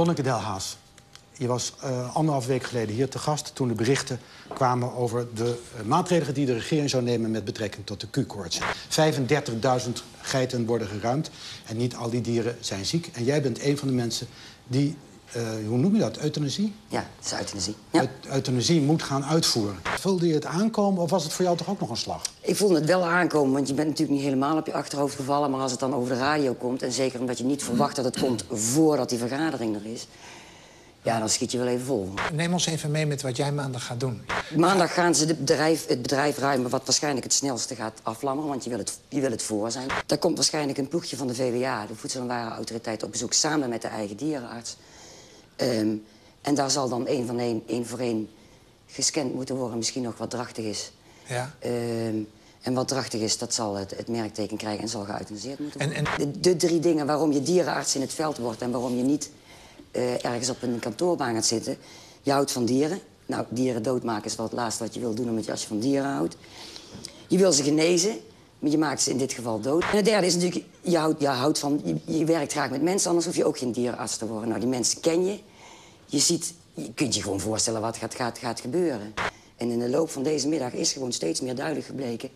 Lonneke Delhaas, je was 1,5 week geleden hier te gast toen de berichten kwamen over de maatregelen die de regering zou nemen met betrekking tot de Q-koorts. 35.000 geiten worden geruimd en niet al die dieren zijn ziek. En jij bent een van de mensen die, hoe noem je dat, euthanasie? Ja, het is euthanasie. Ja. Euthanasie moet gaan uitvoeren. Voelde je het aankomen of was het voor jou toch ook nog een slag? Ik voelde het wel aankomen, want je bent natuurlijk niet helemaal op je achterhoofd gevallen. Maar als het dan over de radio komt, en zeker omdat je niet verwacht dat het komt voordat die vergadering er is, ja, dan schiet je wel even vol. Neem ons even mee met wat jij maandag gaat doen. Maandag gaan ze het bedrijf ruimen wat waarschijnlijk het snelste gaat aflammeren, want je wil het voor zijn. Daar komt waarschijnlijk een ploegje van de VWA, de Voedsel- en Warenautoriteit, op bezoek samen met de eigen dierenarts. En daar zal dan één voor één gescand moeten worden, misschien nog wat drachtig is. Ja. En wat drachtig is, dat zal het merkteken krijgen en zal geëuthaniseerd moeten worden. De 3 dingen waarom je dierenarts in het veld wordt en waarom je niet ergens op een kantoorbaan gaat zitten. Je houdt van dieren. Nou, dieren doodmaken is wel het laatste wat je wil doen als je van dieren houdt. Je wil ze genezen, maar je maakt ze in dit geval dood. En het derde is natuurlijk, je werkt graag met mensen, anders hoef je ook geen dierenarts te worden. Nou, die mensen ken je. Je kunt je gewoon voorstellen wat gaat gebeuren. En in de loop van deze middag is gewoon steeds meer duidelijk gebleken,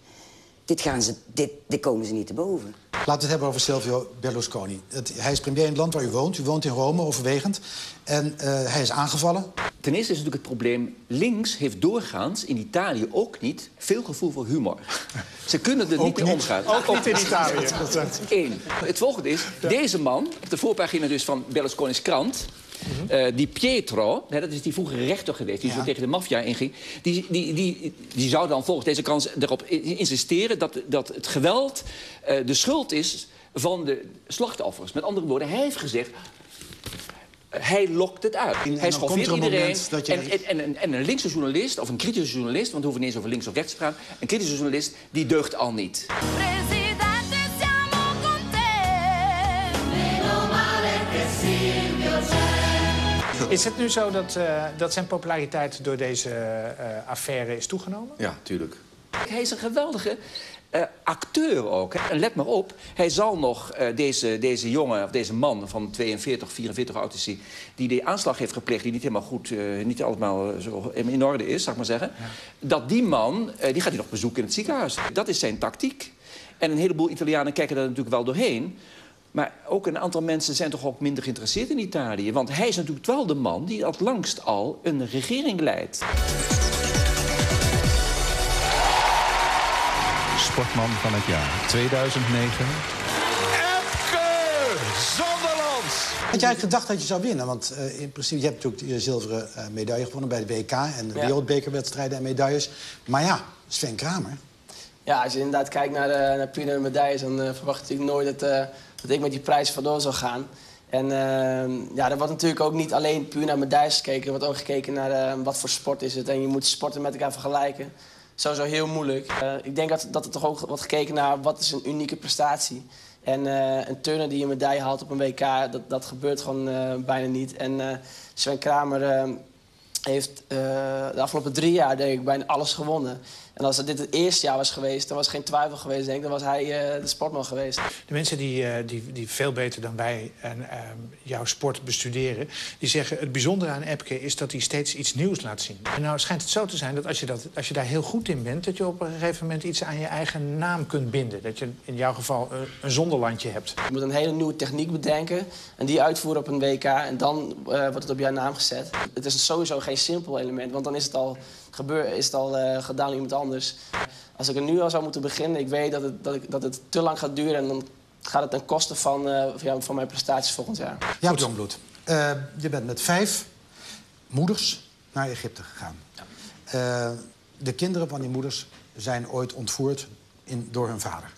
dit komen ze niet te boven. Laten we het hebben over Silvio Berlusconi. Hij is premier in het land waar u woont. U woont in Rome, overwegend. En hij is aangevallen. Ten eerste is natuurlijk het probleem, links heeft doorgaans in Italië ook niet veel gevoel voor humor. Ze kunnen er niet mee omgaan. Ook niet in Italië. Eén. Het volgende is, deze man, op de voorpagina dus van Berlusconi's krant, die Pietro, dat is die vroegere rechter geweest, die zo tegen de maffia inging, die zou dan volgens deze krant erop insisteren dat het geweld de schuld is van de slachtoffers. Met andere woorden, hij heeft gezegd, hij lokt het uit. Hij schoffeert iedereen. En een linkse journalist, of een kritische journalist, want we hoeven niet eens over links of rechts te praten, een kritische journalist, die deugt al niet. Is het nu zo dat zijn populariteit door deze affaire is toegenomen? Ja, tuurlijk. Hij is een geweldige acteur ook. Hè. En let maar op, hij zal nog deze jongen, of deze man van 42, 44 oud is hij, die de aanslag heeft gepleegd, die niet helemaal goed, niet allemaal zo in orde is, zal ik maar zeggen. Ja. Dat die man, die gaat hij nog bezoeken in het ziekenhuis. Dat is zijn tactiek. En een heleboel Italianen kijken daar natuurlijk wel doorheen. Maar ook een aantal mensen zijn toch ook minder geïnteresseerd in Italië. Want hij is natuurlijk wel de man die het langst al een regering leidt. Sportman van het jaar 2009. Epke Zonderland! Had jij gedacht dat je zou winnen? Want in principe, je hebt natuurlijk je zilveren medaille gewonnen bij de WK en de wereldbekerwedstrijden en medailles. Maar ja, Sven Kramer. Ja, als je inderdaad kijkt naar puur naar de medailles, dan verwacht je natuurlijk nooit dat ik met die prijs vandoor zou gaan. En ja, er wordt natuurlijk ook niet alleen puur naar medailles gekeken. Er wordt ook gekeken naar wat voor sport is het. En je moet sporten met elkaar vergelijken. Sowieso heel moeilijk. Ik denk dat er toch ook wordt gekeken naar wat is een unieke prestatie. En een turner die een medaille haalt op een WK, dat gebeurt gewoon bijna niet. En Sven Kramer heeft de afgelopen 3 jaar denk ik bijna alles gewonnen. En als dit het eerste jaar was geweest, dan was er geen twijfel geweest, denk ik. Dan was hij de sportman geweest. De mensen die veel beter dan wij jouw sport bestuderen, die zeggen het bijzondere aan Epke is dat hij steeds iets nieuws laat zien. En nou schijnt het zo te zijn dat als je daar heel goed in bent, dat je op een gegeven moment iets aan je eigen naam kunt binden. Dat je in jouw geval een zonderlandje hebt. Je moet een hele nieuwe techniek bedenken en die uitvoeren op een WK en dan wordt het op jouw naam gezet. Het is sowieso geen simpel element, want dan is het al gedaan door iemand anders. Als ik er nu al zou moeten beginnen, ik weet dat het te lang gaat duren en dan gaat het ten koste van mijn prestaties volgend jaar. Ja, Jongbloed. Je bent met 5 moeders naar Egypte gegaan. Ja. De kinderen van die moeders zijn ooit ontvoerd door hun vader.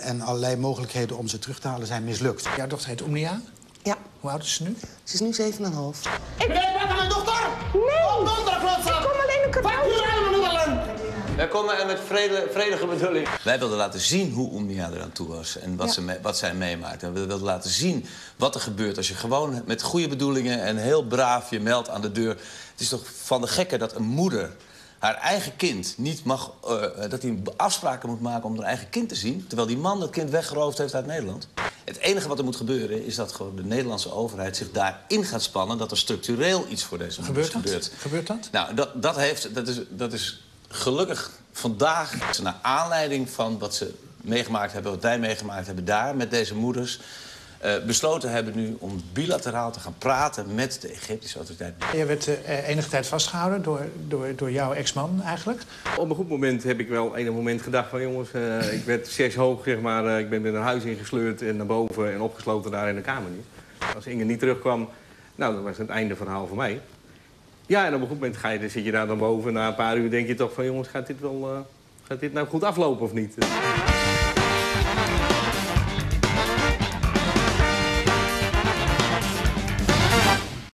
En allerlei mogelijkheden om ze terug te halen zijn mislukt. Jouw dochter heet Omnia? Ja. Hoe oud is ze nu? Ze is nu 7,5. Ik ben mijn dochter! Nee! Ik kom alleen een cadeau. Wij komen met vredige bedoeling. Wij wilden laten zien hoe Omnia eraan toe was en wat zij meemaakt. En we wilden laten zien wat er gebeurt als je gewoon met goede bedoelingen en heel braaf je meldt aan de deur. Het is toch van de gekke dat een moeder haar eigen kind niet mag, dat hij afspraken moet maken om haar eigen kind te zien, terwijl die man dat kind weggeroofd heeft uit Nederland. Het enige wat er moet gebeuren is dat gewoon de Nederlandse overheid zich daarin gaat spannen... dat er structureel iets voor deze moeders gebeurt. Gebeurt dat? Nou, dat is gelukkig vandaag... naar aanleiding van wat ze meegemaakt hebben, wat wij meegemaakt hebben daar met deze moeders... besloten hebben nu om bilateraal te gaan praten met de Egyptische autoriteiten. Je werd enige tijd vastgehouden door jouw ex-man eigenlijk? Op een goed moment heb ik wel enig moment gedacht van jongens, ik werd 6 hoog, zeg maar. Ik ben weer naar huis ingesleurd en naar boven en opgesloten daar in de kamer nu. Als Inge niet terugkwam, nou, dan was het einde verhaal voor mij. Ja, en op een goed moment zit je daar dan boven. Na een paar uur denk je toch van jongens, gaat dit nou goed aflopen of niet?